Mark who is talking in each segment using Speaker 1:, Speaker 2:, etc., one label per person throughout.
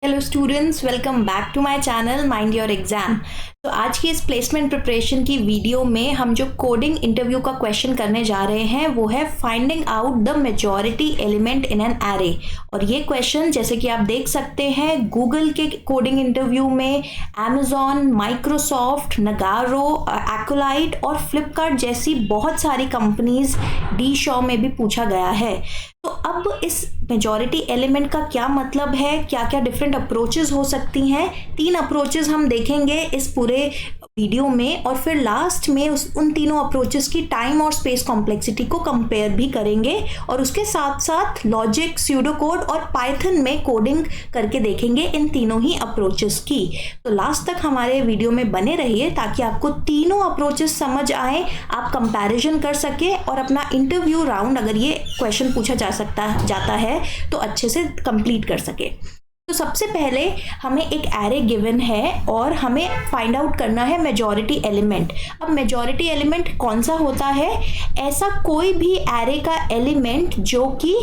Speaker 1: Hello students, welcome back to my channel mind your exam. तो आज की इस प्लेसमेंट प्रिपरेशन की वीडियो में हम जो कोडिंग इंटरव्यू का क्वेश्चन करने जा रहे हैं वो है finding out the majority element in an array. और ये क्वेश्चन जैसे कि आप देख सकते हैं गूगल के कोडिंग इंटरव्यू में, अमेजॉन, माइक्रोसॉफ्ट, नगारो, एक्कोलाइट और फ्लिपकार्ट जैसी बहुत सारी कंपनीज, डी शॉ में भी पूछा गया है। तो अब इस मेजॉरिटी एलिमेंट का क्या मतलब है, क्या क्या डिफरेंट अप्रोचेस हो सकती हैं, 3 अप्रोचेस हम देखेंगे इस पूरे वीडियो में और फिर लास्ट में उन तीनों अप्रोचेस की टाइम और स्पेस कॉम्प्लेक्सिटी को कंपेयर भी करेंगे और उसके साथ साथ लॉजिक, स्यूडोकोड और पाइथन में कोडिंग करके देखेंगे इन तीनों ही अप्रोचेस की। तो लास्ट तक हमारे वीडियो में बने रहिए ताकि आपको तीनों अप्रोचेस समझ आए, आप कंपैरिजन कर सके और अपना इंटरव्यू राउंड अगर ये क्वेश्चन पूछा जाता है तो अच्छे से कंप्लीट कर सके। तो सबसे पहले हमें एक एरे गिवन है और हमें फाइंड आउट करना है मेजॉरिटी एलिमेंट। अब मेजॉरिटी एलिमेंट कौन सा होता है? ऐसा कोई भी एरे का एलिमेंट जो कि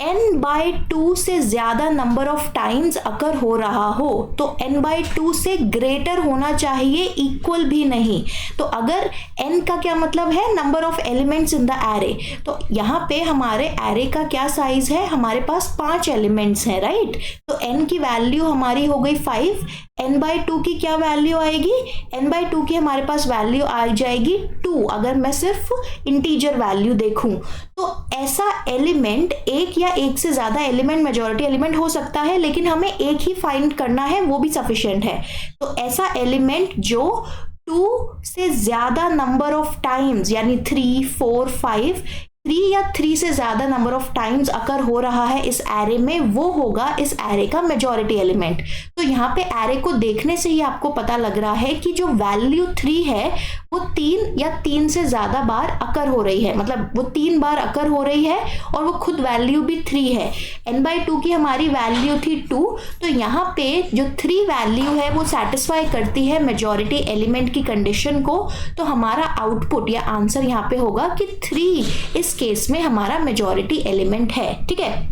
Speaker 1: n/2 से ज्यादा नंबर ऑफ टाइम्स अकर हो रहा हो। तो n/2 से ग्रेटर होना चाहिए, इक्वल भी नहीं। तो अगर n का क्या मतलब है? Number of elements in the array. तो यहाँ पे हमारे एरे का क्या साइज है? हमारे पास 5 एलिमेंट्स हैं, राइट? तो n की वैल्यू हमारी हो गई 5। n/2 की क्या वैल्यू आएगी? n/2 की हमारे पास वैल्यू आ जाएगी 2 अगर मैं सिर्फ इंटीजर वैल्यू देखूं। तो ऐसा एलिमेंट, एक या एक से ज्यादा एलिमेंट मेजॉरिटी एलिमेंट हो सकता है, लेकिन हमें एक ही फाइंड करना है, वो भी सफिशिएंट है। तो ऐसा एलिमेंट जो 2 से ज्यादा नंबर ऑफ टाइम्स यानी 3, 4, 5 3 या 3 से ज्यादा नंबर ऑफ टाइम्स अकर हो रहा है इस एरे में, वो होगा इस एरे का मेजॉरिटी एलिमेंट। तो यहाँ पे एरे को देखने से ही आपको पता लग रहा है कि जो वैल्यू 3 है वो 3 या 3 से ज्यादा बार अकर हो रही है, मतलब वो 3 बार अकर हो रही है और वो खुद वैल्यू भी 3 है। n/2 की हमारी वैल्यू थी 2, तो यहाँ पे जो 3 वैल्यू है वो सेटिस्फाई करती है मेजॉरिटी एलिमेंट की कंडीशन को। तो हमारा आउटपुट या आंसर यहाँ पे होगा कि 3 इस केस में हमारा मेजॉरिटी एलिमेंट है। ठीक है,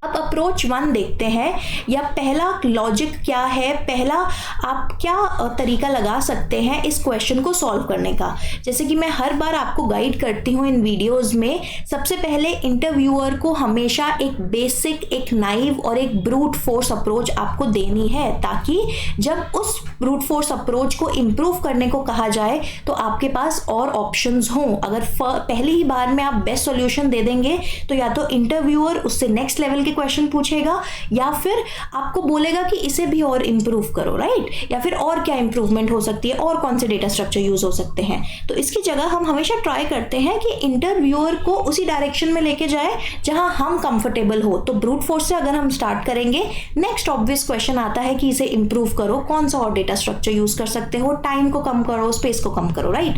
Speaker 1: अब अप्रोच 1 देखते हैं, या पहला लॉजिक क्या है, पहला आप क्या तरीका लगा सकते हैं इस क्वेश्चन को सॉल्व करने का। जैसे कि मैं हर बार आपको गाइड करती हूँ इन वीडियोस में, सबसे पहले इंटरव्यूअर को हमेशा एक बेसिक, एक नाइव और एक ब्रूट फोर्स अप्रोच आपको देनी है, ताकि जब उस ब्रूट फोर्स अप्रोच को इम्प्रूव करने को कहा जाए तो आपके पास और ऑप्शंस हों। अगर पहली ही बार में आप बेस्ट सॉल्यूशन दे देंगे तो या तो इंटरव्यूअर उससे नेक्स्ट लेवल क्वेश्चन पूछेगा या फिर आपको बोलेगा कि इसे भी और इंप्रूव करो, राइट? या फिर और क्या इंप्रूवमेंट हो सकती है, और कौन से डेटा स्ट्रक्चर यूज हो सकते हैं। तो इसकी जगह हम हमेशा ट्राई करते हैं कि इंटरव्यूअर को उसी डायरेक्शन में लेके जाए जहां हम कंफर्टेबल हो। तो ब्रूट फोर्स से अगर हम स्टार्ट करेंगे, नेक्स्ट ऑब्वियस क्वेश्चन आता है कि इसे इंप्रूव करो, कौन सा और डेटा स्ट्रक्चर यूज कर सकते हो, टाइम को कम करो, स्पेस को कम करो, राइट?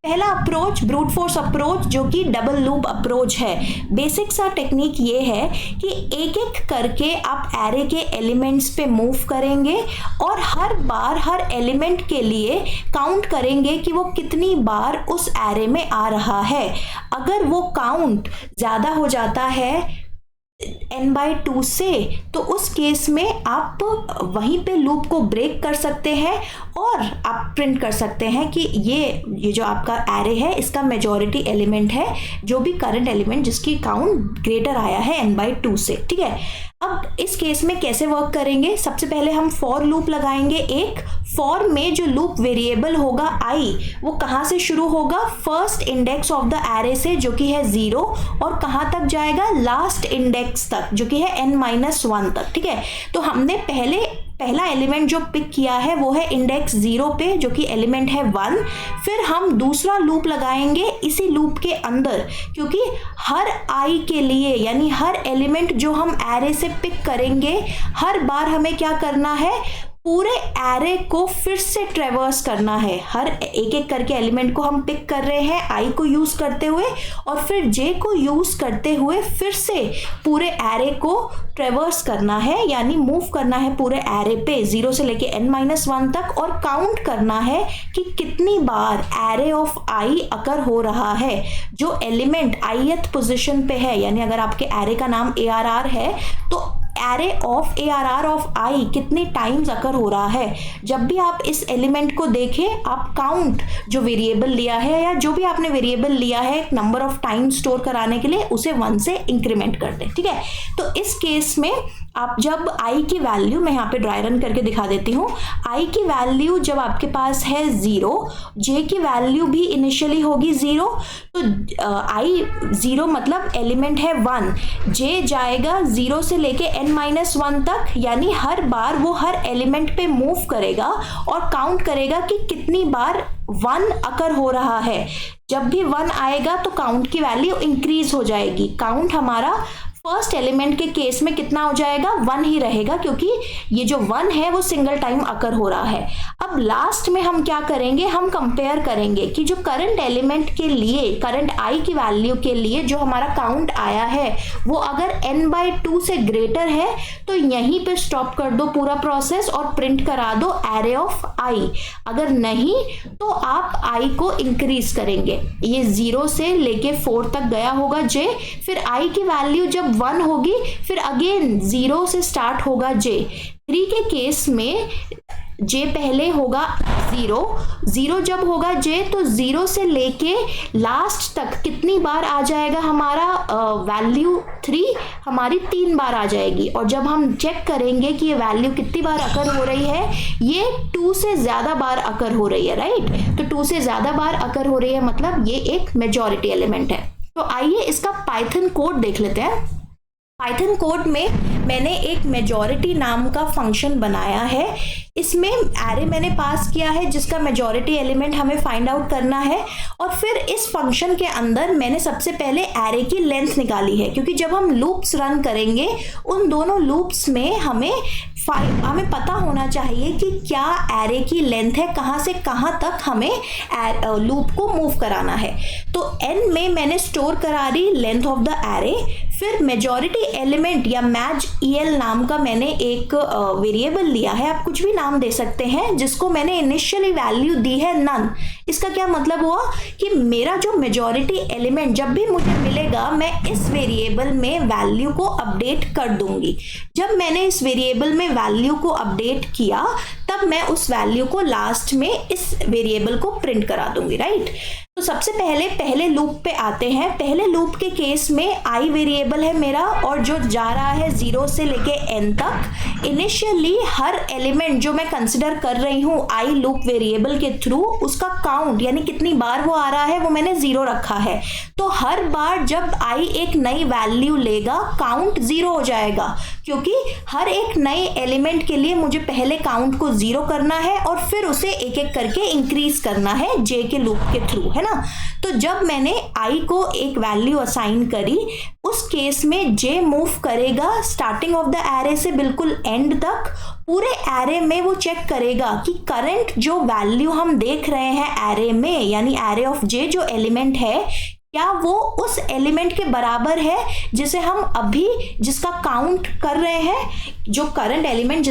Speaker 1: पहला अप्रोच ब्रूट फोर्स अप्रोच जो कि डबल लूप अप्रोच है। बेसिक सा टेक्निक ये है कि एक एक करके आप एरे के एलिमेंट्स पे मूव करेंगे और हर बार हर एलिमेंट के लिए काउंट करेंगे कि वो कितनी बार उस एरे में आ रहा है। अगर वो काउंट ज्यादा हो जाता है n/2 से, तो उस केस में आप वहीं पे लूप को ब्रेक कर सकते हैं और आप प्रिंट कर सकते हैं कि ये जो आपका एरे है इसका मेजॉरिटी एलिमेंट है, जो भी करंट एलिमेंट जिसकी काउंट ग्रेटर आया है n/2 से। ठीक है, अब इस केस में कैसे वर्क करेंगे? सबसे पहले हम फॉर लूप लगाएंगे। एक फॉर में जो लूप वेरिएबल होगा i, वो कहाँ से शुरू होगा? First index of the array से, जो कि है 0, और कहाँ तक जाएगा? लास्ट इंडेक्स तक, जो कि है n-1 तक। ठीक है, तो हमने पहला एलिमेंट जो पिक किया है वो है इंडेक्स 0 पे, जो कि एलिमेंट है 1। फिर हम दूसरा लूप लगाएंगे इसी लूप के अंदर, क्योंकि हर i के लिए यानी हर एलिमेंट जो हम एरे से पिक करेंगे, हर बार हमें क्या करना है? पूरे एरे को फिर से ट्रेवर्स करना है। हर एक एक करके एलिमेंट को हम पिक कर रहे हैं i को यूज करते हुए, और फिर j को यूज करते हुए फिर से पूरे एरे को ट्रेवर्स करना है, यानी मूव करना है पूरे एरे पे 0 से लेके n-1 तक, और काउंट करना है कि कितनी बार एरे ऑफ i अकर हो रहा है। जो एलिमेंट ith पोजीशन पे है, यानी अगर आपके एरे का नाम ARR है तो एरे ऑफ ARR ऑफ आई कितने टाइम्स अकर हो रहा है। जब भी आप इस एलिमेंट को देखें, आप काउंट जो वेरिएबल लिया है या जो भी आपने वेरिएबल लिया है नंबर ऑफ टाइम स्टोर कराने के लिए, उसे 1 से इंक्रीमेंट कर दें। ठीक है, तो इस केस में आप जब आई की वैल्यू, मैं यहाँ पे ड्राई रन करके दिखा देती हूँ, आई की वैल्यू जब आपके पास है 0, जे की वैल्यू भी इनिशियली होगी 0, तो आई 0 मतलब एलिमेंट है 1, जे जाएगा 0 से लेके n-1 तक, यानी हर बार वो हर एलिमेंट पे मूव करेगा और काउंट करेगा कि कितनी बार 1 अकर हो रहा है। जब भी 1 आएगा तो काउंट की वैल्यू इंक्रीज हो जाएगी। काउंट हमारा फर्स्ट एलिमेंट के केस में कितना हो जाएगा, 1 ही रहेगा, क्योंकि ये जो 1 है वो सिंगल टाइम अकर हो रहा है। अब लास्ट में हम क्या करेंगे, हम कंपेयर करेंगे कि जो करंट एलिमेंट के लिए, करंट आई की वैल्यू के लिए जो हमारा काउंट आया है वो अगर n/2 से ग्रेटर है तो यहीं पे स्टॉप कर दो पूरा प्रोसेस और प्रिंट करा दो एरे ऑफ आई। अगर नहीं तो आप आई को इंक्रीज करेंगे, ये 0 से लेके 4 तक गया होगा जे, फिर आई की वैल्यू जब 1 होगी फिर अगेन 0 से स्टार्ट होगा जे। 3 के केस में जे पहले होगा 0 जब होगा जे, तो 0 से लेके लास्ट तक कितनी बार आ जाएगा हमारा वैल्यू 3 हमारी 3 बार आ जाएगी। और जब हम चेक करेंगे कि ये वैल्यू कितनी बार अकर हो रही है, ये 2 से ज्यादा बार अकर हो रही है, राइट। तो 2 से ज्यादा बार अकर हो रही है मतलब ये एक मेजॉरिटी एलिमेंट है। तो आइए इसका पाइथन कोड देख लेते हैं। पाइथन कोड में मैंने एक मेजॉरिटी नाम का फंक्शन बनाया है। इसमें एरे मैंने पास किया है जिसका मेजॉरिटी एलिमेंट हमें फाइंड आउट करना है, और फिर इस फंक्शन के अंदर मैंने सबसे पहले एरे की लेंथ निकाली है, क्योंकि जब हम लूप्स रन करेंगे उन दोनों लूप्स में हमें पता होना चाहिए कि क्या एरे की लेंथ है, कहाँ से कहाँ तक हमें लूप को मूव कराना है। तो n में मैंने स्टोर करा the length of the array, फिर मेजॉरिटी एलिमेंट या मैच EL नाम का मैंने एक वेरिएबल लिया है, आप कुछ भी नाम दे सकते हैं, जिसको मैंने इनिशियली वैल्यू दी है नन। इसका क्या मतलब हुआ कि मेरा जो मेजॉरिटी एलिमेंट जब भी मुझे मिलेगा मैं इस वेरिएबल में वैल्यू को अपडेट कर दूंगी। जब मैंने इस वेरिएबल में वैल्यू को अपडेट किया तब मैं उस वैल्यू को लास्ट में इस वेरिएबल को प्रिंट करा दूंगी, राइट। तो सबसे पहले लूप पे आते हैं। पहले लूप के केस में आई वेरिएबल है मेरा और जो जा रहा है 0 से लेके n तक। इनिशियली हर एलिमेंट जो मैं कंसिडर कर रही हूँ आई लूप वेरिएबल के थ्रू, उसका काउंट यानी कितनी बार वो आ रहा है वो मैंने 0 रखा है। तो हर बार जब आई एक नई वैल्यू लेगा काउंट 0 हो जाएगा, क्योंकि हर एक नए एलिमेंट के लिए मुझे पहले काउंट को 0 करना है और फिर उसे एक एक करके इंक्रीज करना है जे के लूप के थ्रू, है ना। तो जब मैंने आई को एक वैल्यू असाइन करी, उस केस में जे मूव करेगा स्टार्टिंग ऑफ द एरे से बिल्कुल एंड तक। पूरे एरे में वो चेक करेगा कि करंट जो वैल्यू हम देख रहे हैं एरे में, यानी एरे ऑफ जे जो एलिमेंट है, क्या वो उस एलिमेंट के बराबर है जिसे हम अभी जिसका काउंट कर रहे हैं। जो करंट एलिमेंट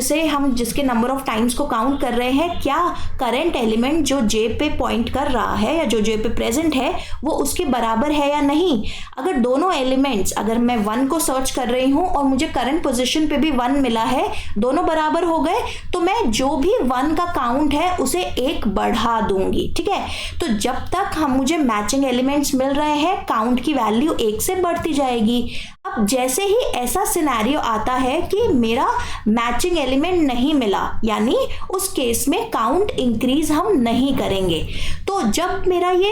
Speaker 1: जिसके नंबर ऑफ टाइम्स को काउंट कर रहे हैं, क्या करंट एलिमेंट जो जे पे पॉइंट कर रहा है या जो जे पे प्रेजेंट है वो उसके बराबर है या नहीं। अगर दोनों एलिमेंट्स, अगर मैं 1 को सर्च कर रही हूं और मुझे करंट पोजीशन पे भी 1 मिला है, दोनों बराबर हो गए, तो मैं जो भी 1 का काउंट है उसे 1 बढ़ा दूंगी, ठीक है। तो जब तक मुझे मैचिंग एलिमेंट्स मिल रहे हैं काउंट की वैल्यू 1 से बढ़ती जाएगी। अब जैसे ही ऐसा सिनेरियो आता है कि मेरा मैचिंग एलिमेंट नहीं मिला, यानी उस केस में काउंट इंक्रीज हम नहीं करेंगे। तो जब मेरा ये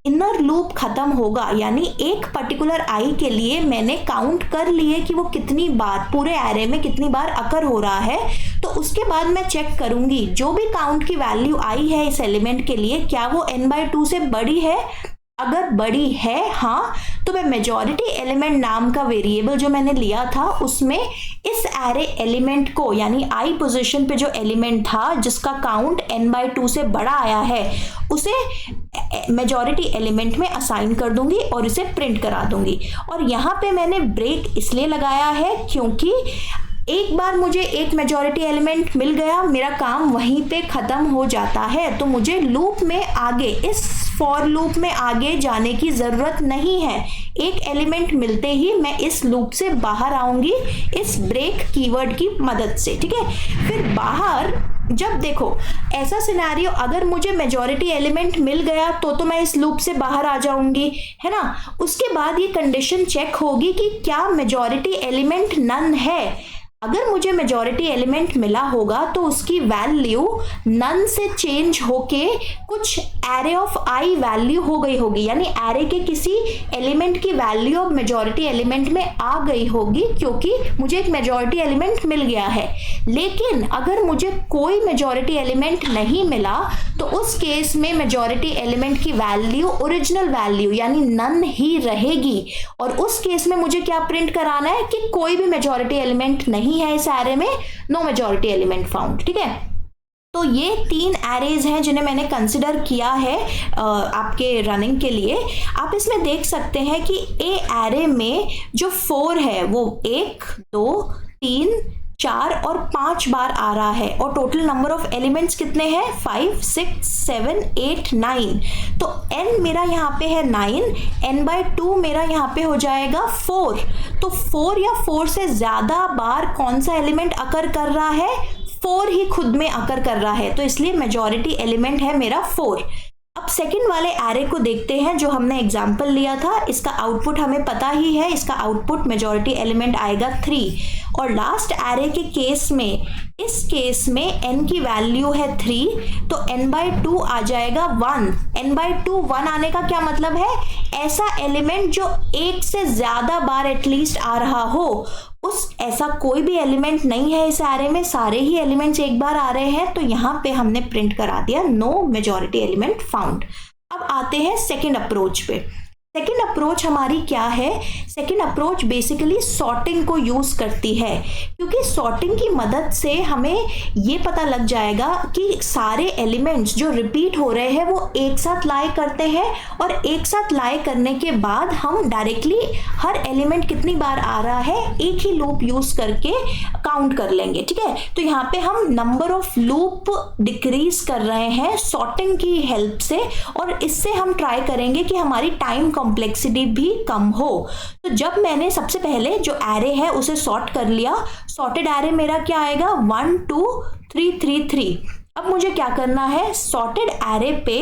Speaker 1: इनर लूप खत्म होगा, यानी एक पर्टिकुलर आई के लिए मैंने काउंट कर लिए कि वो कितनी बार पूरे एरे में कितनी बार अकर हो रहा है, तो उसके बाद मैं चेक करूंगी जो भी काउंट की वैल्यू आई है इस एलिमेंट के लिए क्या वो n/2 से बड़ी है। अगर बड़ी है हाँ, तो मैं मेजॉरिटी एलिमेंट नाम का वेरिएबल जो मैंने लिया था उसमें इस एरे एलिमेंट को, यानी आई पोजीशन पे जो एलिमेंट था जिसका काउंट n/2 से बड़ा आया है, उसे मेजॉरिटी एलिमेंट में असाइन कर दूंगी और इसे प्रिंट करा दूंगी। और यहाँ पे मैंने ब्रेक इसलिए लगाया है क्योंकि एक बार मुझे एक मेजॉरिटी एलिमेंट मिल गया, मेरा काम वहीं पे खत्म हो जाता है। तो मुझे लूप में आगे इस फॉर लूप में आगे जाने की ज़रूरत नहीं है। एक एलिमेंट मिलते ही मैं इस लूप से बाहर आऊंगी इस ब्रेक कीवर्ड की मदद से, ठीक है। फिर बाहर जब देखो ऐसा सिनेरियो, अगर मुझे मेजॉरिटी एलिमेंट मिल गया तो मैं इस लूप से बाहर आ जाऊंगी, है ना। उसके बाद ये कंडीशन चेक होगी कि क्या मेजॉरिटी एलिमेंट नन है। अगर मुझे मेजॉरिटी एलिमेंट मिला होगा तो उसकी वैल्यू नन से चेंज होके कुछ एरे ऑफ आई वैल्यू हो गई होगी, यानी एरे के किसी एलिमेंट की वैल्यू अब मेजॉरिटी एलिमेंट में आ गई होगी, क्योंकि मुझे एक मेजॉरिटी एलिमेंट मिल गया है। लेकिन अगर मुझे कोई मेजॉरिटी एलिमेंट नहीं मिला तो उस केस में मेजॉरिटी एलिमेंट की वैल्यू ओरिजिनल वैल्यू यानी नन ही रहेगी, और उस केस में मुझे क्या प्रिंट कराना है कि कोई भी मेजॉरिटी एलिमेंट नहीं है इस एरे में, नो मेजॉरिटी एलिमेंट फाउंड, ठीक है। तो ये 3 एरेज हैं जिन्हें मैंने कंसिडर किया है आपके रनिंग के लिए। आप इसमें देख सकते हैं कि ए एरे में जो 4 है वो 1 2 3 4 और 5 बार आ रहा है, और टोटल नंबर ऑफ एलिमेंट्स कितने हैं 5 6 7 8 9। तो n मेरा यहाँ पे है 9, n/2 मेरा यहाँ पे हो जाएगा 4। तो 4 या 4 से ज्यादा बार कौन सा एलिमेंट अकर कर रहा है, 4 ही खुद में अकर कर रहा है, तो इसलिए मेजॉरिटी एलिमेंट है मेरा 4। अब सेकंड वाले एरे को देखते हैं जो हमने एग्जाम्पल लिया था। इसका आउटपुट हमें पता ही है, इसका आउटपुट मेजॉरिटी एलिमेंट आएगा 3। और लास्ट एरे के केस में, इस केस में n की वैल्यू है 3, तो n/2 आ जाएगा 1। n/2 1 आने का क्या मतलब है, ऐसा एलिमेंट जो एक से ज्यादा बार एटलीस्ट आ रहा हो। उस ऐसा कोई भी एलिमेंट नहीं है इस एरे में, सारे ही एलिमेंट्स एक बार आ रहे हैं, तो यहाँ पे हमने प्रिंट करा दिया नो मेजॉरिटी एलिमेंट फाउंड। अब आते हैं सेकंड अप्रोच पे। सेकेंड अप्रोच हमारी क्या है, सेकेंड अप्रोच बेसिकली सॉर्टिंग को यूज करती है, क्योंकि सॉर्टिंग की मदद से हमें ये पता लग जाएगा कि सारे एलिमेंट्स जो रिपीट हो रहे हैं वो एक साथ लाई करते हैं, और एक साथ लाई करने के बाद हम डायरेक्टली हर एलिमेंट कितनी बार आ रहा है एक ही लूप यूज करके काउंट कर लेंगे, ठीक है। तो यहाँ पे हम नंबर ऑफ लूप डिक्रीज कर रहे हैं सॉर्टिंग की हेल्प से, और इससे हम ट्राई करेंगे कि हमारी टाइम कॉम्प्लेक्सिटी भी कम हो। तो जब मैंने सबसे पहले जो एरे है उसे सॉर्ट कर लिया, सॉर्टेड एरे मेरा क्या आएगा 1 2 3 3 3। अब मुझे क्या करना है, सॉर्टेड एरे पे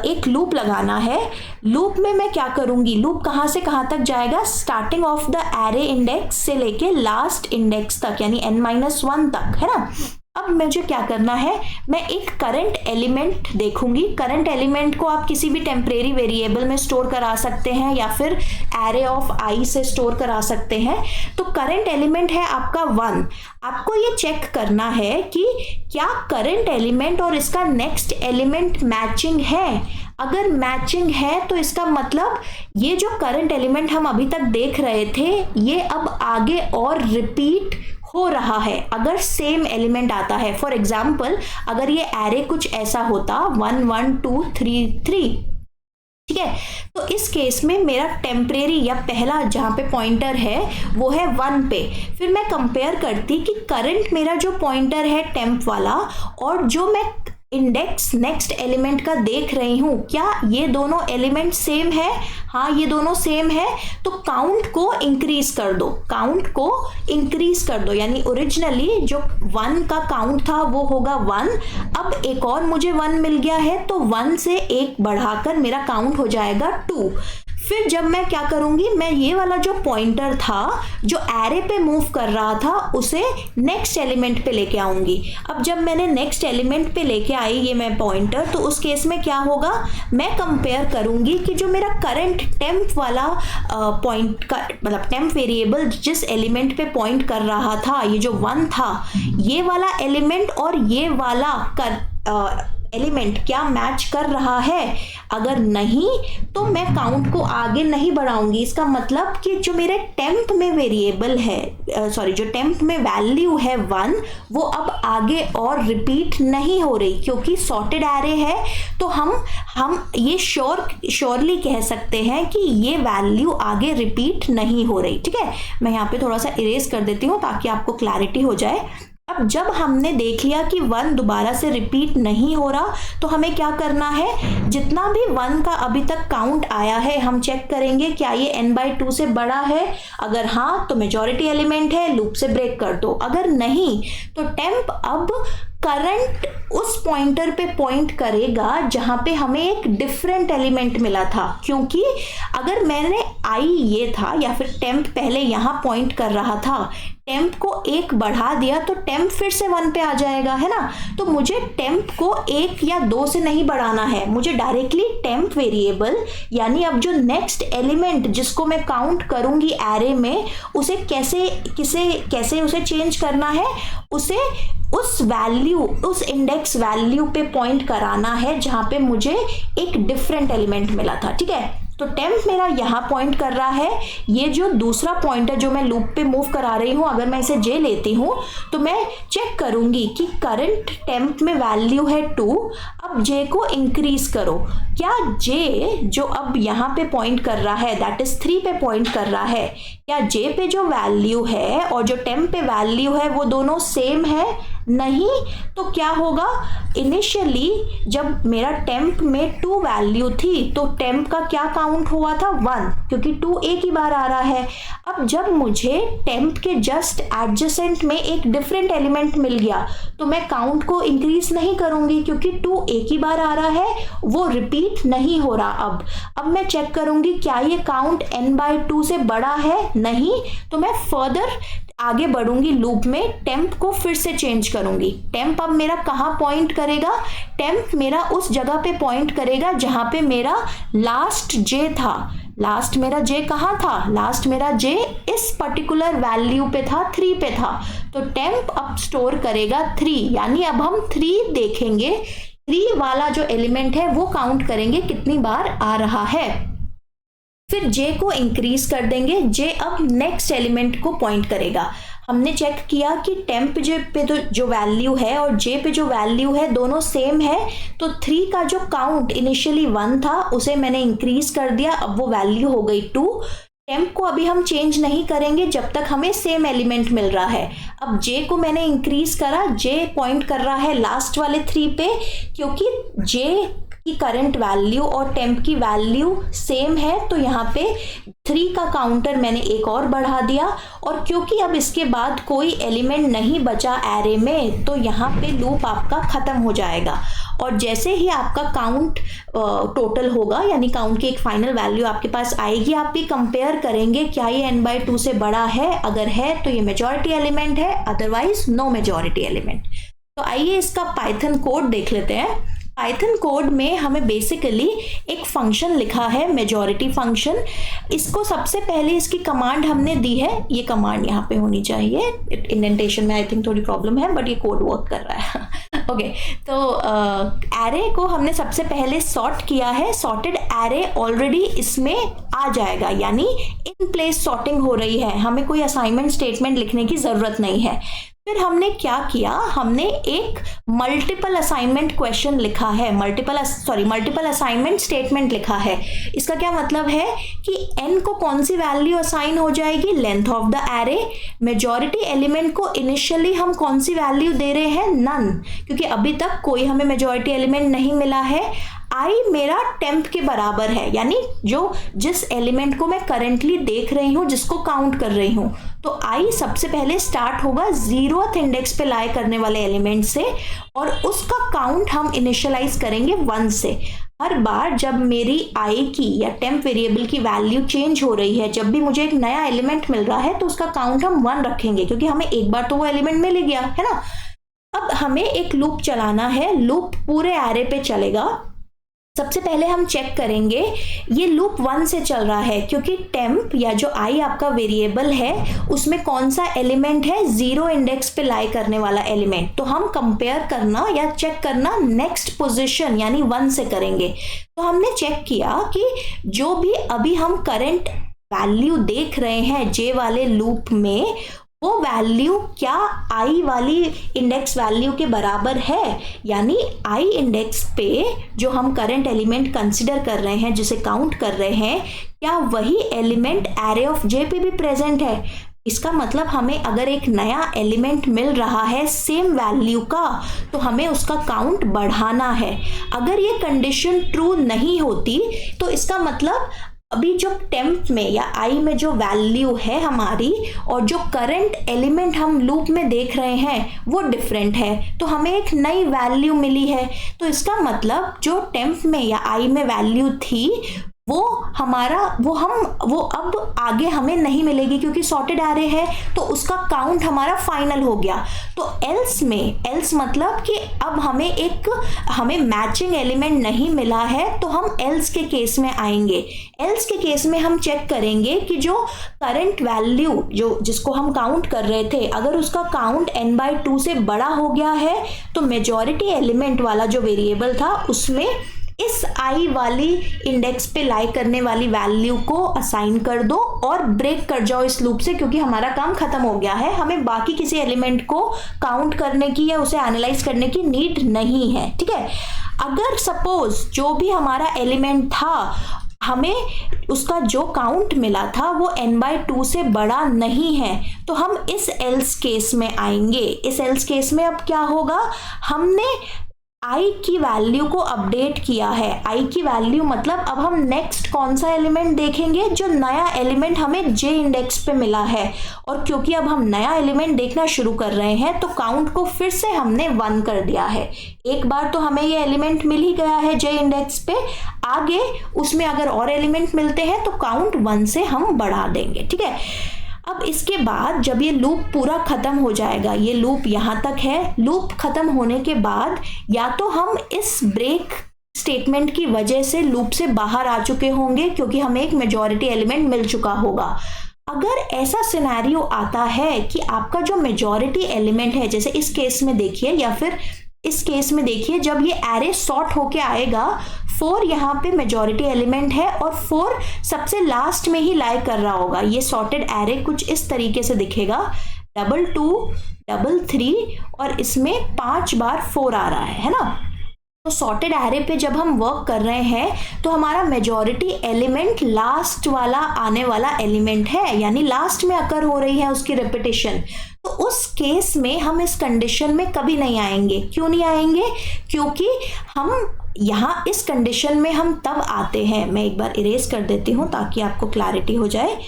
Speaker 1: एक लूप लगाना है। लूप में मैं क्या करूंगी, लूप कहां से कहां तक जाएगा, starting of the array index से लेके लास्ट इंडेक्स तक यानी n-1 तक, है ना। अब मुझे क्या करना है, मैं एक करंट एलिमेंट देखूंगी। करंट एलिमेंट को आप किसी भी टेम्परेरी वेरिएबल में स्टोर करा सकते हैं या फिर एरे ऑफ आई से स्टोर करा सकते हैं। तो करंट एलिमेंट है आपका 1। आपको ये चेक करना है कि क्या करंट एलिमेंट और इसका नेक्स्ट एलिमेंट मैचिंग है। अगर मैचिंग है तो इसका मतलब ये जो करंट एलिमेंट हम अभी तक देख रहे थे ये अब आगे और रिपीट हो रहा है अगर सेम एलिमेंट आता है। फॉर एग्जाम्पल अगर ये एरे कुछ ऐसा होता 1 1 2 3 3, ठीक है, तो इस केस में मेरा टेम्परेरी या पहला जहां पे पॉइंटर है वो है 1 पे। फिर मैं कंपेयर करती कि करंट मेरा जो पॉइंटर है टेम्प वाला और जो मैं इंडेक्स नेक्स्ट एलिमेंट का देख रही हूं, क्या ये दोनों एलिमेंट सेम है। हाँ ये दोनों सेम है, तो काउंट को इंक्रीज कर दो, काउंट को इंक्रीज कर दो, यानी ओरिजिनली जो 1 का काउंट था वो होगा 1। अब एक और मुझे 1 मिल गया है तो 1 से 1 बढ़ाकर मेरा काउंट हो जाएगा 2। फिर जब मैं क्या करूंगी, मैं ये वाला जो पॉइंटर था जो एरे पे मूव कर रहा था उसे नेक्स्ट एलिमेंट पे लेके आऊंगी। अब जब मैंने नेक्स्ट एलिमेंट पे लेके आई ये मैं पॉइंटर, तो उस केस में क्या होगा, मैं कंपेयर करूंगी कि जो मेरा करंट टेम्प वाला पॉइंट का मतलब टेम्प वेरिएबल जिस एलिमेंट पे पॉइंट कर रहा था, ये जो 1 था, ये वाला एलिमेंट और ये वाला एलिमेंट क्या मैच कर रहा है। अगर नहीं तो मैं काउंट को आगे नहीं बढ़ाऊंगी। इसका मतलब कि जो मेरे टेम्प में वेरिएबल है जो टेम्प में वैल्यू है 1, वो अब आगे और रिपीट नहीं हो रही, क्योंकि सॉर्टेड एरे है। तो हम ये श्योरली कह सकते हैं कि ये वैल्यू आगे रिपीट नहीं हो रही। ठीक है, मैं यहाँ पे थोड़ा सा इरेज कर देती हूँ ताकि आपको क्लैरिटी हो जाए। अब जब हमने देख लिया कि 1 दोबारा से रिपीट नहीं हो रहा, तो हमें क्या करना है, जितना भी 1 का अभी तक काउंट आया है हम चेक करेंगे क्या ये n/2 से बड़ा है। अगर हाँ तो मेजॉरिटी एलिमेंट है, लूप से ब्रेक कर दो। अगर नहीं तो टेम्प अब करंट उस पॉइंटर पे पॉइंट करेगा जहां पे हमें एक डिफरेंट एलिमेंट मिला था, क्योंकि अगर मैंने आई ये था या फिर टेम्प पहले यहां पॉइंट कर रहा था, टेम्प को 1 बढ़ा दिया तो टेम्प फिर से 1 पे आ जाएगा, है ना। तो मुझे टेम्प को 1 या 2 से नहीं बढ़ाना है, मुझे डायरेक्टली टेम्प वेरिएबल यानी अब जो नेक्स्ट एलिमेंट जिसको मैं काउंट करूंगी एरे में, उसे कैसे उसे चेंज करना है, उसे उस वैल्यू, उस इंडेक्स वैल्यू पे पॉइंट कराना है जहां पे मुझे एक डिफरेंट एलिमेंट मिला था। ठीक है, तो टेम्प मेरा यहाँ पॉइंट कर रहा है। ये जो दूसरा पॉइंट है जो मैं लूप पे मूव करा रही हूँ, अगर मैं इसे जे लेती हूँ तो मैं चेक करूंगी कि करंट टेम्प में वैल्यू है 2। अब जे को इंक्रीज करो, क्या जे जो अब यहाँ पे पॉइंट कर रहा है दैट इज 3 पे पॉइंट कर रहा है, क्या जे पे जो वैल्यू है और जो टेम्प पे वैल्यू है वो दोनों सेम है? नहीं। तो क्या होगा, इनिशियली जब मेरा टेम्प में 2 वैल्यू थी तो टेम्प का क्या काउंट हुआ था 1, क्योंकि 2 एक ही बार आ रहा है। अब जब मुझे टेम्प के जस्ट एडजेसेंट में एक डिफरेंट एलिमेंट मिल गया तो मैं काउंट को इंक्रीज नहीं करूंगी, क्योंकि 2 एक ही बार आ रहा है, वो रिपीट नहीं हो रहा। अब मैं चेक करूंगी क्या ये काउंट n/2 से बड़ा है? नहीं। तो मैं फर्दर आगे बढ़ूंगी लूप में, टेम्प को फिर से चेंज करूंगी। टेम्प अब मेरा कहाँ पॉइंट करेगा, टेम्प मेरा उस जगह पे पॉइंट करेगा जहां पे मेरा लास्ट जे था। लास्ट मेरा जे कहाँ था, लास्ट मेरा जे इस पर्टिकुलर वैल्यू पे था, 3 पे था। तो टेम्प अब स्टोर करेगा 3, यानी अब हम 3 देखेंगे, 3 वाला जो एलिमेंट है वो काउंट करेंगे कितनी बार आ रहा है। फिर जे को इंक्रीज कर देंगे, जे अब नेक्स्ट एलिमेंट को पॉइंट करेगा। हमने चेक किया कि टेम्प जे पे तो जो वैल्यू है और जे पे जो वैल्यू है दोनों सेम है, तो 3 का जो काउंट इनिशियली 1 था उसे मैंने इंक्रीज कर दिया, अब वो वैल्यू हो गई 2। टेम्प को अभी हम चेंज नहीं करेंगे जब तक हमें सेम एलिमेंट मिल रहा है। अब जे को मैंने इंक्रीज करा, जे पॉइंट कर रहा है लास्ट वाले 3 पे, क्योंकि जे की करंट वैल्यू और टेम्प की वैल्यू सेम है, तो यहाँ पे 3 का काउंटर मैंने एक और बढ़ा दिया। और क्योंकि अब इसके बाद कोई एलिमेंट नहीं बचा एरे में, तो यहाँ पे लूप आपका खत्म हो जाएगा। और जैसे ही आपका काउंट टोटल होगा, यानी काउंट की एक फाइनल वैल्यू आपके पास आएगी, आप भी कंपेयर करेंगे क्या ये n/2 से बड़ा है, अगर है तो ये मेजॉरिटी एलिमेंट है, अदरवाइज नो मेजॉरिटी एलिमेंट। तो आइए इसका पाइथन कोड देख लेते हैं। पाइथन कोड में हमें बेसिकली एक फंक्शन लिखा है, मेजॉरिटी फंक्शन। इसको सबसे पहले इसकी कमांड हमने दी है, ये कमांड यहाँ पे होनी चाहिए, इंडेंटेशन में आई थिंक थोड़ी प्रॉब्लम है बट ये कोड वर्क कर रहा है। ओके, तो एरे को हमने सबसे पहले सॉर्ट किया है, सॉर्टेड एरे ऑलरेडी इसमें आ जाएगा, यानी इन प्लेस सॉर्टिंग हो रही है, हमें कोई असाइनमेंट स्टेटमेंट लिखने की जरूरत नहीं है। फिर हमने क्या किया, हमने एक मल्टीपल असाइनमेंट क्वेश्चन लिखा है, मल्टीपल असाइनमेंट स्टेटमेंट लिखा है। इसका क्या मतलब है कि n को कौन सी वैल्यू असाइन हो जाएगी, length of the array. Majority element को इनिशियली हम कौन सी वैल्यू दे रहे हैं, नन, क्योंकि अभी तक कोई हमें मेजॉरिटी एलिमेंट नहीं मिला है। आई मेरा टेम्प के बराबर है, यानी जिस एलिमेंट को मैं करेंटली देख रही हूं, जिसको काउंट कर रही हूं, तो आई सबसे पहले स्टार्ट होगा 0th इंडेक्स पे लाई करने वाले एलिमेंट से, और उसका काउंट हम इनिशियलाइज करेंगे 1 से। हर बार जब मेरी आई की या टेम्प वेरिएबल की वैल्यू चेंज हो रही है, जब भी मुझे एक नया एलिमेंट मिल रहा है, तो उसका काउंट हम 1 रखेंगे, क्योंकि हमें एक बार तो वो एलिमेंट मिल गया है ना। अब हमें एक लूप चलाना है, लूप पूरे एरे पे चलेगा। सबसे पहले हम चेक करेंगे ये लूप 1 से चल रहा है, क्योंकि टेम्प या जो आई आपका वेरिएबल है उसमें कौन सा एलिमेंट है, 0 इंडेक्स पे लाई करने वाला एलिमेंट। तो हम कंपेयर करना या चेक करना नेक्स्ट पोजीशन यानी 1 से करेंगे। तो हमने चेक किया कि जो भी अभी हम करंट वैल्यू देख रहे हैं जे वाले लूप में, वो वैल्यू क्या आई वाली इंडेक्स वैल्यू के बराबर है, यानी आई इंडेक्स पे जो हम करंट एलिमेंट कंसिडर कर रहे हैं, जिसे काउंट कर रहे हैं, क्या वही एलिमेंट एरे ऑफ जे पे भी प्रेजेंट है। इसका मतलब हमें अगर एक नया एलिमेंट मिल रहा है सेम वैल्यू का तो हमें उसका काउंट बढ़ाना है। अगर ये कंडीशन ट्रू नहीं होती तो इसका मतलब अभी जो टेम्प में या आई में जो वैल्यू है हमारी और जो करंट एलिमेंट हम लूप में देख रहे हैं वो डिफरेंट है, तो हमें एक नई वैल्यू मिली है। तो इसका मतलब जो टेम्प में या आई में वैल्यू थी वो अब आगे हमें नहीं मिलेगी क्योंकि सॉर्टेड एरे है, तो उसका काउंट हमारा फाइनल हो गया। तो एल्स मतलब कि अब हमें मैचिंग एलिमेंट नहीं मिला है, तो हम एल्स के केस में आएंगे। एल्स के केस में हम चेक करेंगे कि जो करंट वैल्यू जिसको हम काउंट कर रहे थे, अगर उसका काउंट n/2 से बड़ा हो गया है तो मेजॉरिटी एलिमेंट वाला जो वेरिएबल था उसमें इस आई वाली इंडेक्स पे लाई करने वाली वैल्यू को असाइन कर दो और ब्रेक कर जाओ इस लूप से, क्योंकि हमारा काम खत्म हो गया है। हमें बाकी किसी एलिमेंट को काउंट करने की या उसे एनालाइज करने की नीड नहीं है, ठीक है। अगर सपोज जो भी हमारा एलिमेंट था हमें उसका जो काउंट मिला था वो n/2 से बड़ा नहीं है, तो हम इस एल्स केस में आएंगे। इस एल्स केस में अब क्या होगा, हमने आई की वैल्यू को अपडेट किया है। आई की वैल्यू मतलब अब हम नेक्स्ट कौन सा एलिमेंट देखेंगे, जो नया एलिमेंट हमें जे इंडेक्स पे मिला है। और क्योंकि अब हम नया एलिमेंट देखना शुरू कर रहे हैं तो काउंट को फिर से हमने 1 कर दिया है। एक बार तो हमें ये एलिमेंट मिल ही गया है जे इंडेक्स पे, आगे उसमें अगर और एलिमेंट मिलते हैं तो काउंट 1 से हम बढ़ा देंगे, ठीक है। अब इसके बाद जब ये लूप पूरा खत्म हो जाएगा, ये लूप यहाँ तक है, लूप खत्म होने के बाद या तो हम इस ब्रेक स्टेटमेंट की वजह से लूप से बाहर आ चुके होंगे क्योंकि हमें एक मेजॉरिटी एलिमेंट मिल चुका होगा। अगर ऐसा सिनेरियो आता है कि आपका जो मेजॉरिटी एलिमेंट है, जैसे इस केस में देखिए या फिर इस केस में देखिए, जब ये एरे सॉर्ट होके आएगा 4 यहाँ पे मेजॉरिटी एलिमेंट है और 4 सबसे लास्ट में ही लाई कर रहा होगा। ये सॉर्टेड एरे कुछ इस तरीके से दिखेगा, 2 2 3 और इसमें 5 बार 4 आ रहा है ना। तो सॉर्टेड एरे पे जब हम वर्क कर रहे हैं तो हमारा मेजॉरिटी एलिमेंट लास्ट वाला आने वाला एलिमेंट है, यानी लास्ट में अकर हो रही है उसकी रिपीटिशन। तो उस केस में हम इस कंडीशन में कभी नहीं आएंगे। क्यों नहीं आएंगे? क्योंकि हम यहाँ इस कंडीशन में हम तब आते हैं, मैं एक बार इरेज कर देती हूँ ताकि आपको क्लैरिटी हो जाए।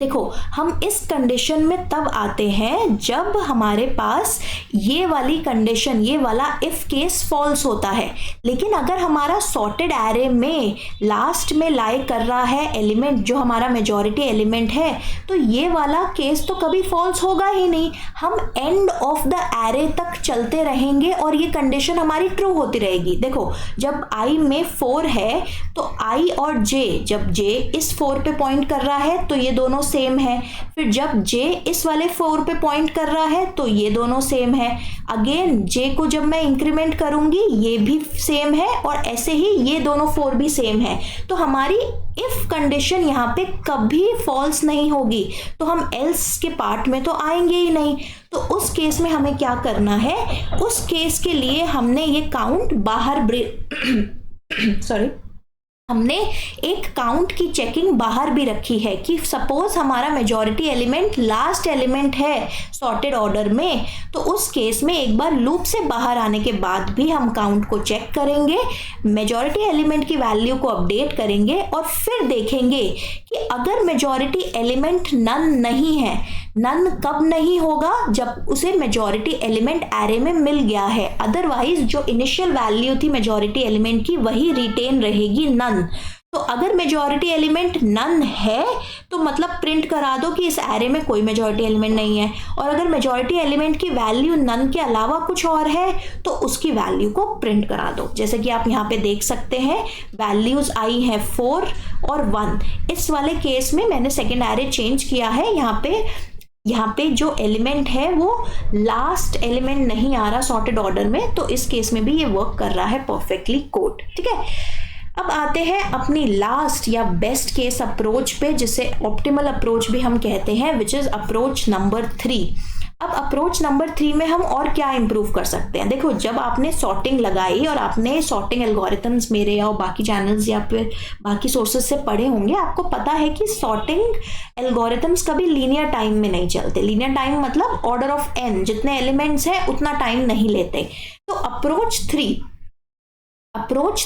Speaker 1: देखो, हम इस कंडीशन में तब आते हैं जब हमारे पास ये वाली कंडीशन, ये वाला इफ केस फॉल्स होता है। लेकिन अगर हमारा सॉर्टेड एरे में लास्ट में लाई कर रहा है एलिमेंट जो हमारा मेजॉरिटी एलिमेंट है, तो ये वाला केस तो कभी फॉल्स होगा ही नहीं। हम एंड ऑफ द एरे तक चलते रहेंगे और ये कंडीशन हमारी ट्रू होती रहेगी। देखो, जब आई में 4 है तो आई और जे, जब जे इस 4 पे पॉइंट कर रहा है तो ये दोनों सेम है। फिर जब जे इस वाले 4 पे पॉइंट कर रहा है तो ये दोनों सेम है। अगेन जे को जब मैं इंक्रीमेंट करूंगी ये भी सेम है और ऐसे ही ये दोनों 4 भी सेम है। तो हमारी इफ कंडीशन यहाँ पे कभी फॉल्स नहीं होगी, तो हम एल्स के पार्ट में तो आएंगे ही नहीं। तो उस केस में हमें क्या करना है, उस केस के लिए हमने ये काउंट बाहर हमने एक काउंट की चेकिंग बाहर भी रखी है कि सपोज हमारा मेजॉरिटी एलिमेंट लास्ट एलिमेंट है सॉर्टेड ऑर्डर में, तो उस केस में एक बार लूप से बाहर आने के बाद भी हम काउंट को चेक करेंगे, मेजॉरिटी एलिमेंट की वैल्यू को अपडेट करेंगे और फिर देखेंगे कि अगर मेजॉरिटी एलिमेंट नन नहीं है, नन कब नहीं होगा, जब उसे मेजॉरिटी एलिमेंट एरे में मिल गया है। अदरवाइज जो इनिशियल वैल्यू थी मेजॉरिटी एलिमेंट की वही रिटेन रहेगी, नन। तो अगर मेजॉरिटी एलिमेंट नन है तो मतलब प्रिंट करा दो कि इस एरे में कोई मेजॉरिटी एलिमेंट नहीं है। और अगर मेजॉरिटी एलिमेंट की वैल्यू नन के अलावा कुछ और है तो उसकी वैल्यू को प्रिंट करा दो। जैसे कि आप यहाँ पे देख सकते हैं वैल्यूज आई है 4 और 1। इस वाले केस में मैंने सेकेंड एरे चेंज किया है। यहाँ पे जो एलिमेंट है वो लास्ट एलिमेंट नहीं आ रहा सॉर्टेड ऑर्डर में, तो इस केस में भी ये वर्क कर रहा है परफेक्टली कोड, ठीक है। अब आते हैं अपनी लास्ट या बेस्ट केस अप्रोच पे, जिसे ऑप्टिमल अप्रोच भी हम कहते हैं, विच इज अप्रोच नंबर 3। अब अप्रोच नंबर 3 में हम और क्या इंप्रूव कर सकते हैं। देखो, जब आपने सॉर्टिंग लगाई और आपने सॉर्टिंग एल्गोरिथम्स मेरे या बाकी चैनल्स या फिर बाकी सोर्सेज से पढ़े होंगे, आपको पता है कि सॉर्टिंग एल्गोरिथम्स कभी लीनियर टाइम में नहीं चलते। लीनियर टाइम मतलब ऑर्डर ऑफ n, जितने एलिमेंट्स हैं उतना टाइम नहीं लेते। तो अप्रोच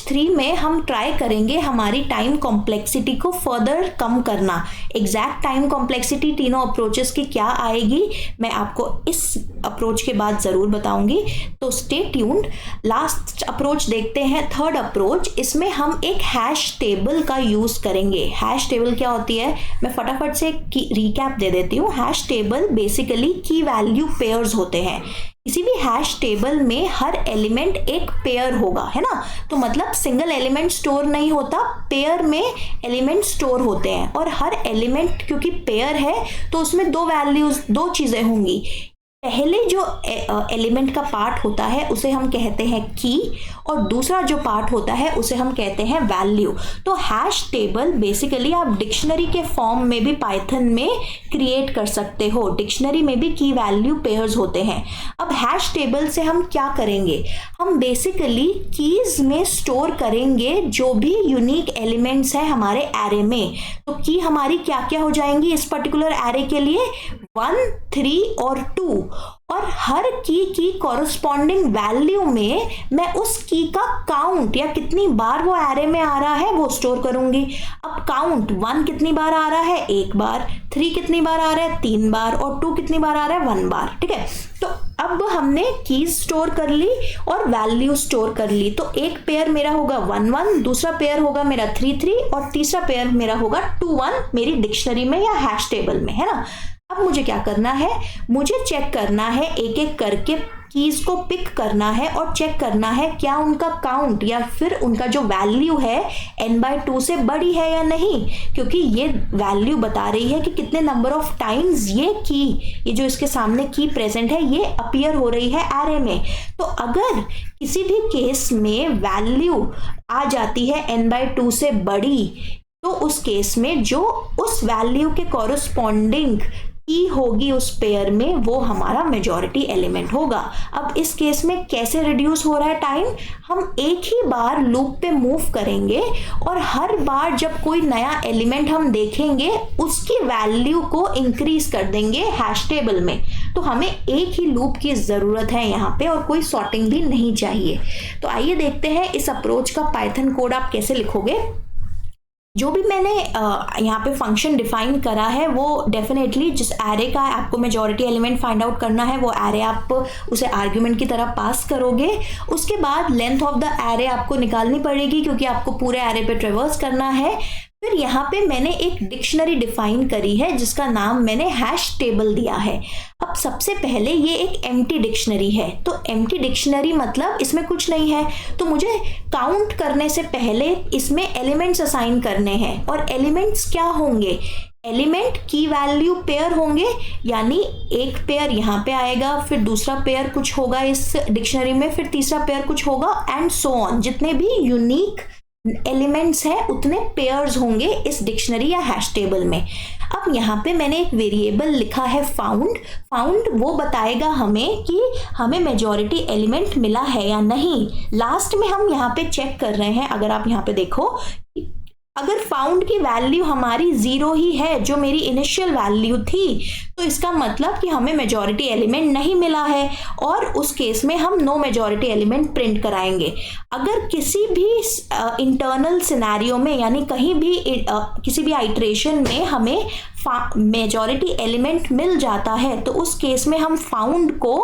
Speaker 1: 3 में हम ट्राई करेंगे हमारी टाइम कॉम्प्लेक्सिटी को फर्दर कम करना। एग्जैक्ट टाइम कॉम्प्लेक्सिटी तीनों अप्रोचेस की क्या आएगी मैं आपको इस अप्रोच के बाद ज़रूर बताऊंगी, तो स्टे ट्यून्ड। लास्ट अप्रोच देखते हैं, थर्ड अप्रोच। इसमें हम एक हैश टेबल का यूज़ करेंगे। हैश टेबल क्या होती है, मैं फटाफट से रिकैप दे देती हूँ। हैश टेबल बेसिकली की वैल्यू पेयर्स होते हैं। किसी भी हैश टेबल में हर एलिमेंट एक पेयर होगा, है ना। तो मतलब सिंगल एलिमेंट स्टोर नहीं होता, पेयर में एलिमेंट स्टोर होते हैं। और हर एलिमेंट क्योंकि पेयर है तो उसमें दो चीज़ें होंगी। पहले जो एलिमेंट का पार्ट होता है उसे हम कहते हैं की, और दूसरा जो पार्ट होता है उसे हम कहते हैं वैल्यू। तो हैश टेबल बेसिकली आप डिक्शनरी के फॉर्म में भी पाइथन में क्रिएट कर सकते हो। डिक्शनरी में भी की वैल्यू पेयर्स होते हैं। अब हैश टेबल से हम क्या करेंगे, हम बेसिकली कीज में स्टोर करेंगे जो भी यूनिक एलिमेंट्स हैं हमारे एरे में। तो की हमारी क्या क्या हो जाएंगी इस पर्टिकुलर एरे के लिए, 1, 3 और 2। और हर की कॉरस्पॉन्डिंग वैल्यू में मैं उस की का काउंट या कितनी बार वो एरे में आ रहा है वो स्टोर करूंगी। अब काउंट 1 कितनी बार आ रहा है, 1 बार, 3 कितनी बार आ रहा है, 3 बार, और 2 कितनी बार आ रहा है, 1 बार। ठीक है, तो अब हमने कीज स्टोर कर ली और वैल्यू स्टोर कर ली। तो एक पेयर मेरा होगा 1 1, दूसरा पेयर होगा मेरा 3 3 और तीसरा पेयर मेरा होगा 2 1 मेरी डिक्शनरी में या हैश टेबल में, है ना। अब मुझे क्या करना है, मुझे चेक करना है, एक एक करके कीज को पिक करना है और चेक करना है क्या उनका काउंट या फिर उनका जो वैल्यू है n/2 से बड़ी है या नहीं, क्योंकि ये वैल्यू बता रही है कि कितने नंबर ऑफ टाइम्स ये जो इसके सामने की प्रेजेंट है ये अपीयर हो रही है एरे में। तो अगर किसी भी केस में वैल्यू आ जाती है n/2 से बड़ी, तो उस केस में जो उस वैल्यू के कॉरस्पॉन्डिंग की होगी उस पेयर में वो हमारा मेजॉरिटी एलिमेंट होगा। अब इस केस में कैसे रिड्यूस हो रहा है टाइम, हम एक ही बार लूप पे मूव करेंगे और हर बार जब कोई नया एलिमेंट हम देखेंगे उसकी वैल्यू को इंक्रीज कर देंगे हैश टेबल में। तो हमें एक ही लूप की ज़रूरत है यहाँ पे और कोई सॉर्टिंग भी नहीं चाहिए। तो आइए देखते हैं इस अप्रोच का पाइथन कोड आप कैसे लिखोगे। जो भी मैंने यहाँ पे फंक्शन डिफाइन करा है वो डेफिनेटली जिस एरे का आपको मेजॉरिटी एलिमेंट फाइंड आउट करना है वो एरे आप उसे आर्ग्यूमेंट की तरह पास करोगे। उसके बाद लेंथ ऑफ द एरे आपको निकालनी पड़ेगी क्योंकि आपको पूरे एरे पे ट्रेवर्स करना है। फिर यहाँ पे मैंने एक डिक्शनरी डिफाइन करी है जिसका नाम मैंने हैश टेबल दिया है। अब सबसे पहले ये एक एम्प्टी डिक्शनरी है, तो एम्प्टी डिक्शनरी मतलब इसमें कुछ नहीं है, तो मुझे काउंट करने से पहले इसमें एलिमेंट्स असाइन करने हैं। और एलिमेंट्स क्या होंगे, एलिमेंट की वैल्यू पेयर होंगे, यानी एक पेयर यहाँ पे आएगा, फिर दूसरा पेयर कुछ होगा इस डिक्शनरी में, फिर तीसरा पेयर कुछ होगा एंड सो ऑन। जितने भी यूनिक एलिमेंट्स हैं उतने पेयर्स होंगे इस डिक्शनरी या हैश टेबल में। अब यहाँ पे मैंने एक वेरिएबल लिखा है फाउंड वो बताएगा हमें कि हमें मेजॉरिटी एलिमेंट मिला है या नहीं। लास्ट में हम यहाँ पे चेक कर रहे हैं, अगर आप यहाँ पे देखो, अगर फाउंड की वैल्यू हमारी 0 ही है जो मेरी इनिशियल वैल्यू थी, तो इसका मतलब कि हमें मेजॉरिटी एलिमेंट नहीं मिला है और उस केस में हम नो मेजॉरिटी एलिमेंट प्रिंट कराएंगे। अगर किसी भी इंटरनल सिनेरियो में यानी कहीं भी किसी भी आइट्रेशन में हमें मेजॉरिटी एलिमेंट मिल जाता है तो उस केस में हम फाउंड को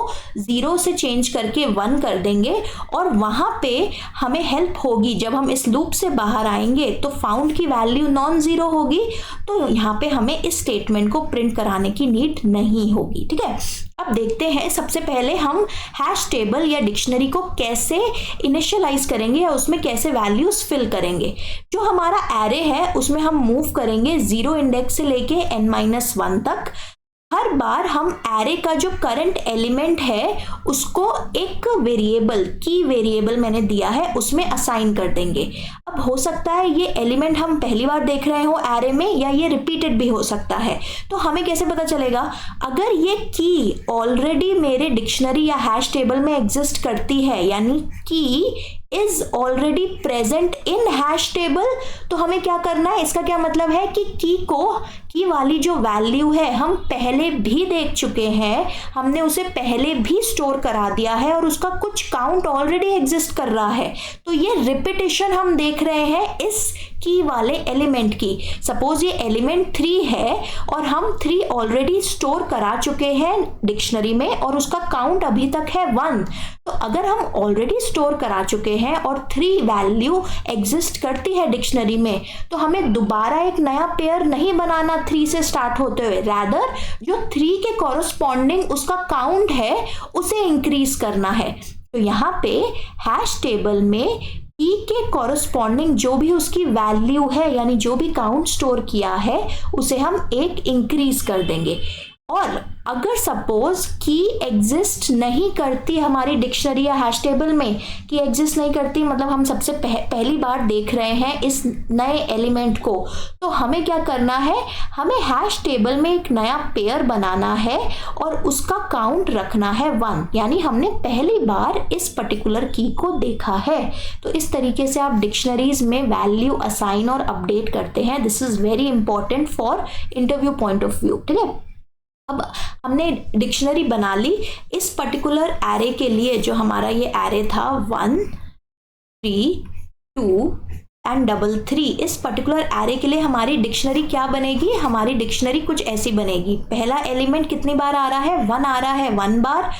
Speaker 1: 0 से चेंज करके 1 कर देंगे और वहाँ पे हमें हेल्प होगी। जब हम इस लूप से बाहर आएंगे तो फाउंड की वैल्यू नॉन ज़ीरो होगी, तो यहाँ पे हमें इस स्टेटमेंट को प्रिंट कराने की नीड नहीं होगी। ठीक है, अब देखते हैं सबसे पहले हम हैश टेबल या डिक्शनरी को कैसे इनिशियलाइज करेंगे या उसमें कैसे वैल्यूज फिल करेंगे। जो हमारा एरे है उसमें हम मूव करेंगे 0 इंडेक्स से लेके n-1 तक। हर बार हम एरे का जो करंट एलिमेंट है उसको एक वेरिएबल, की वेरिएबल मैंने दिया है, उसमें असाइन कर देंगे। अब हो सकता है ये एलिमेंट हम पहली बार देख रहे हो एरे में, या ये रिपीटेड भी हो सकता है। तो हमें कैसे पता चलेगा? अगर ये की ऑलरेडी मेरे डिक्शनरी या हैश टेबल में एग्जिस्ट करती है, यानी की is already present in hash table, तो हमें क्या करना है? इसका क्या मतलब है कि की वाली जो वैल्यू है हम पहले भी देख चुके हैं, हमने उसे पहले भी स्टोर करा दिया है और उसका कुछ काउंट ऑलरेडी एग्जिस्ट कर रहा है। तो ये रिपीटेशन हम देख रहे हैं इस की वाले एलिमेंट की। सपोज ये एलिमेंट 3 है और हम 3 ऑलरेडी स्टोर करा चुके हैं डिक्शनरी में और उसका काउंट अभी तक है 1। तो अगर हम ऑलरेडी स्टोर करा चुके हैं और 3 वैल्यू एग्जिस्ट करती है डिक्शनरी में, तो हमें दोबारा एक नया पेयर नहीं बनाना 3 से स्टार्ट होते हुए, रादर जो 3 के कॉरस्पॉन्डिंग उसका काउंट है उसे इंक्रीज करना है। तो यहाँ पे हैश टेबल में की के कॉरस्पॉन्डिंग जो भी उसकी वैल्यू है, यानी जो भी काउंट स्टोर किया है, उसे हम एक इंक्रीज कर देंगे। और अगर सपोज की एग्जिस्ट नहीं करती हमारी डिक्शनरी या हैश टेबल में, की एग्जिस्ट नहीं करती मतलब हम सबसे पहली बार देख रहे हैं इस नए एलिमेंट को, तो हमें क्या करना है? हमें हैश टेबल में एक नया पेयर बनाना है और उसका काउंट रखना है 1, यानी हमने पहली बार इस पर्टिकुलर की को देखा है। तो इस तरीके से आप डिक्शनरीज में वैल्यू असाइन और अपडेट करते हैं। This is very important for interview point of view. ठीक है, अब हमने डिक्शनरी बना ली इस पर्टिकुलर एरे के लिए। जो हमारा ये एरे था 1 3 2 एंड 3, इस पर्टिकुलर एरे के लिए हमारी डिक्शनरी क्या बनेगी? हमारी डिक्शनरी कुछ ऐसी बनेगी। पहला एलिमेंट कितनी बार आ रहा है? 1 आ रहा है 1 बार,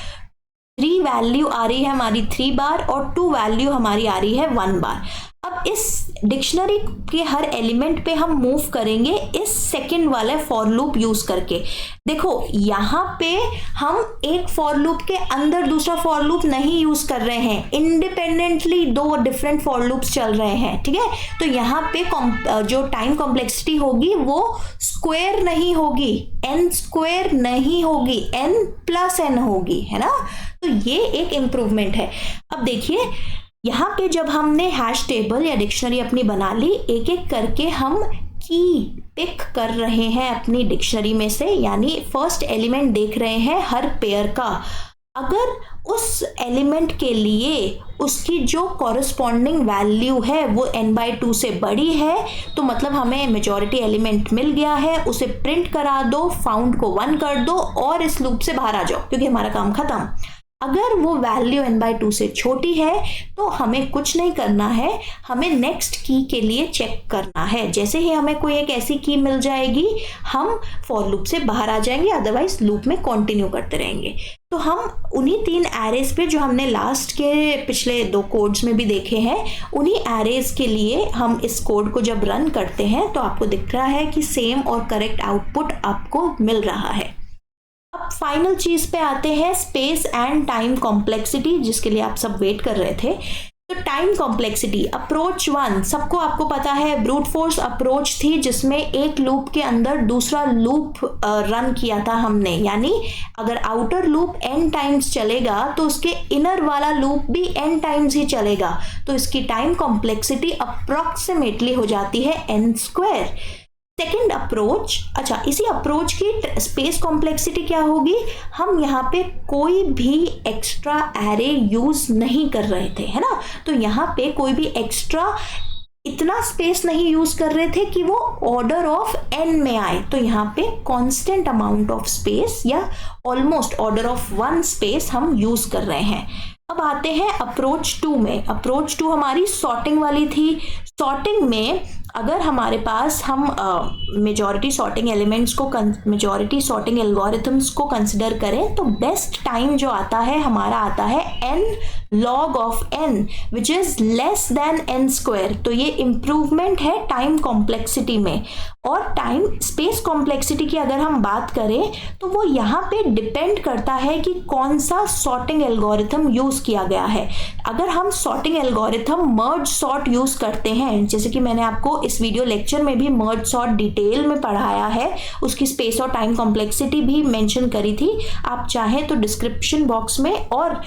Speaker 1: 3 वैल्यू आ रही है हमारी 3 बार और 2 वैल्यू हमारी आ रही है 1 बार। अब इस डिक्शनरी के हर एलिमेंट पे हम मूव करेंगे इस सेकंड वाले फॉर लूप यूज करके। देखो यहाँ पे हम एक फॉर लूप के अंदर दूसरा फॉर लूप नहीं यूज कर रहे हैं, इंडिपेंडेंटली 2 डिफरेंट फॉर लूप्स चल रहे हैं। ठीक है, तो यहाँ पे जो टाइम कॉम्प्लेक्सिटी होगी वो स्क्वायर नहीं होगी, n स्क्वायर नहीं होगी, n+n होगी, है ना। तो ये एक इंप्रूवमेंट है। अब देखिए यहाँ पे जब हमने हैश टेबल या डिक्शनरी अपनी बना ली, एक एक करके हम की पिक कर रहे हैं अपनी डिक्शनरी में से, यानी फर्स्ट एलिमेंट देख रहे हैं हर पेयर का। अगर उस एलिमेंट के लिए उसकी जो कॉरस्पॉन्डिंग वैल्यू है वो n/2 से बड़ी है, तो मतलब हमें मेजॉरिटी एलिमेंट मिल गया है, उसे प्रिंट करा दो, फाउंड को 1 कर दो और इस लूप से बाहर आ जाओ, क्योंकि हमारा काम खत्म। अगर वो वैल्यू n/2 से छोटी है तो हमें कुछ नहीं करना है, हमें नेक्स्ट की के लिए चेक करना है। जैसे ही हमें कोई एक ऐसी की मिल जाएगी हम फॉर लूप से बाहर आ जाएंगे, अदरवाइज लूप में कंटिन्यू करते रहेंगे। तो हम उन्हीं 3 एरेज पे जो हमने लास्ट के पिछले 2 कोड्स में भी देखे हैं, उन्हीं एरेज के लिए हम इस कोड को जब रन करते हैं तो आपको दिख रहा है कि सेम और करेक्ट आउटपुट आपको मिल रहा है। अब फाइनल चीज पे आते हैं, स्पेस एंड टाइम कॉम्प्लेक्सिटी, जिसके लिए आप सब वेट कर रहे थे। तो टाइम कॉम्प्लेक्सिटी अप्रोच 1 सबको आपको पता है ब्रूट फोर्स अप्रोच थी, जिसमें एक लूप के अंदर दूसरा लूप रन किया था हमने, यानी अगर आउटर लूप n टाइम्स चलेगा तो उसके इनर वाला लूप भी n टाइम्स ही चलेगा, तो इसकी टाइम कॉम्प्लेक्सिटी अप्रोक्सीमेटली हो जाती है n²। सेकेंड अप्रोच, अच्छा इसी अप्रोच की स्पेस कॉम्प्लेक्सिटी क्या होगी? हम यहाँ पे कोई भी एक्स्ट्रा एरे यूज नहीं कर रहे थे, है ना। तो यहाँ पे कोई भी एक्स्ट्रा इतना स्पेस नहीं यूज कर रहे थे कि वो ऑर्डर ऑफ n में आए, तो यहाँ पे कांस्टेंट अमाउंट ऑफ स्पेस या ऑलमोस्ट ऑर्डर ऑफ 1 स्पेस हम यूज कर रहे हैं। अब आते हैं अप्रोच 2 में। अप्रोच 2 हमारी सॉर्टिंग वाली थी। सॉर्टिंग में अगर हमारे पास हम मेजॉरिटी सॉर्टिंग एलिमेंट्स को, मेजॉरिटी सॉर्टिंग एल्गोरिथम्स को कंसिडर करें, तो बेस्ट टाइम जो आता है हमारा आता है n log of n which is less than n square। तो ये इम्प्रूवमेंट है टाइम कॉम्प्लेक्सिटी में। और टाइम स्पेस कॉम्प्लेक्सिटी की अगर हम बात करें तो वो यहाँ पे डिपेंड करता है कि कौन सा सॉर्टिंग एल्गोरिथम यूज किया गया है। अगर हम sorting algorithm merge sort use करते हैं, जैसे कि मैंने आपको इस वीडियो लेक्चर में भी मर्ज सॉर्ट डिटेल में पढ़ाया है, उसकी स्पेस और टाइम कॉम्प्लेक्सिटी भी मेंशन करी थी। आप चाहें तो डिस्क्रिप्शन बॉक्स में और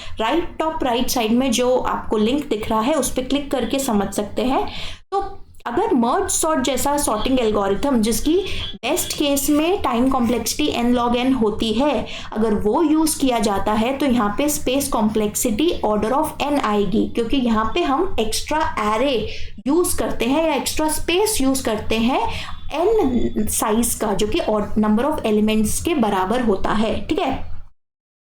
Speaker 1: टॉप राइट साइड में जो आपको लिंक दिख रहा है उस पर क्लिक करके समझ सकते हैं। तो अगर मर्ज सॉर्ट जैसा सॉर्टिंग एल्गोरिथम जिसकी बेस्ट केस में time complexity n log n होती है, अगर वो यूज किया जाता है तो यहाँ पे space complexity order of n आएगी, क्योंकि यहाँ पे हम एक्स्ट्रा एरे यूज करते हैं या एक्स्ट्रा स्पेस यूज करते हैं n साइज का, जो कि नंबर ऑफ एलिमेंट्स के बराबर होता है। ठीक है,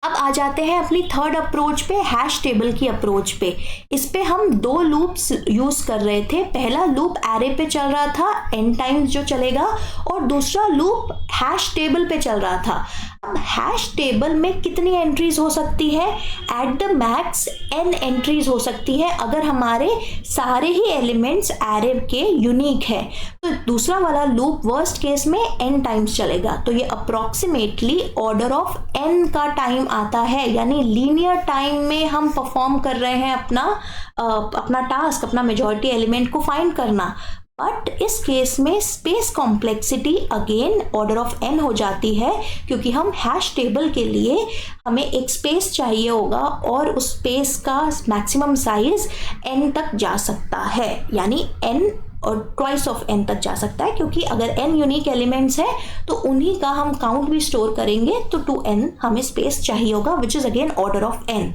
Speaker 1: अब आ जाते हैं अपनी थर्ड अप्रोच पे, हैश टेबल की अप्रोच पे। इस पे हम दो लूप्स यूज कर रहे थे। पहला लूप एरे पे चल रहा था, n टाइम्स जो चलेगा, और दूसरा लूप हैश टेबल पे चल रहा था। अब हैश टेबल में कितनी एंट्रीज हो सकती है? At the max n entries हो सकती है अगर हमारे सारे ही एलिमेंट्स एरे के यूनिक है। तो दूसरा वाला लूप वर्स्ट केस में n टाइम्स चलेगा। तो ये अप्रोक्सीमेटली ऑर्डर ऑफ n का टाइम आता है, यानी लीनियर टाइम में हम परफॉर्म कर रहे हैं अपना टास्क, अपना मेजॉरिटी एलिमेंट को फाइंड करना। बट इस केस में space complexity again order of n हो जाती है, क्योंकि हम हैश टेबल के लिए हमें एक स्पेस चाहिए होगा और उस स्पेस का मैक्सिमम साइज n तक जा सकता है, यानी n और ट्वाइस ऑफ n तक जा सकता है, क्योंकि अगर n यूनिक एलिमेंट्स है तो उन्हीं का हम काउंट भी स्टोर करेंगे, तो 2n हमें स्पेस चाहिए होगा, which is again order of n।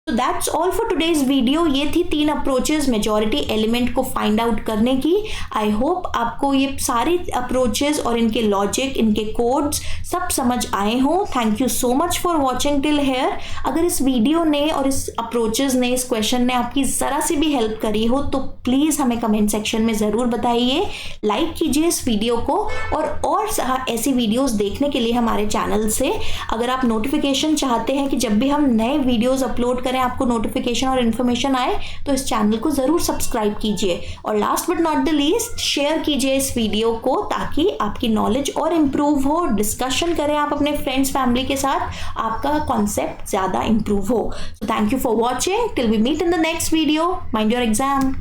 Speaker 1: तो that's all for today's video. ये थी 3 अप्रोचेज मेजॉरिटी एलिमेंट को फाइंड आउट करने की। आई होप आपको ये सारे अप्रोचेज और इनके लॉजिक, इनके कोड्स सब समझ आए हों। Thank you so much for watching till here. अगर इस वीडियो ने और इस अप्रोचेज ने, इस क्वेश्चन ने आपकी ज़रा सी भी हेल्प करी हो तो प्लीज़ हमें कमेंट सेक्शन में ज़रूर बताइए। लाइक कीजिए इस वीडियो को, और ऐसी वीडियोज़ देखने के लिए हमारे चैनल से अगर आप नोटिफिकेशन चाहते हैं कि जब भी हम नए वीडियोज़ अपलोड करें आपको नोटिफिकेशन और इन्फॉर्मेशन आए, तो इस चैनल को जरूर सब्सक्राइब कीजिए। और last but not the least, share कीजिए इस वीडियो को ताकि आपकी नॉलेज और इम्प्रूव हो। डिस्कशन करें आप अपने फ्रेंड्स फैमिली के साथ, आपका कॉन्सेप्ट ज्यादा इम्प्रूव हो। So thank you for watching. Till we meet in the next video. Mind your exam.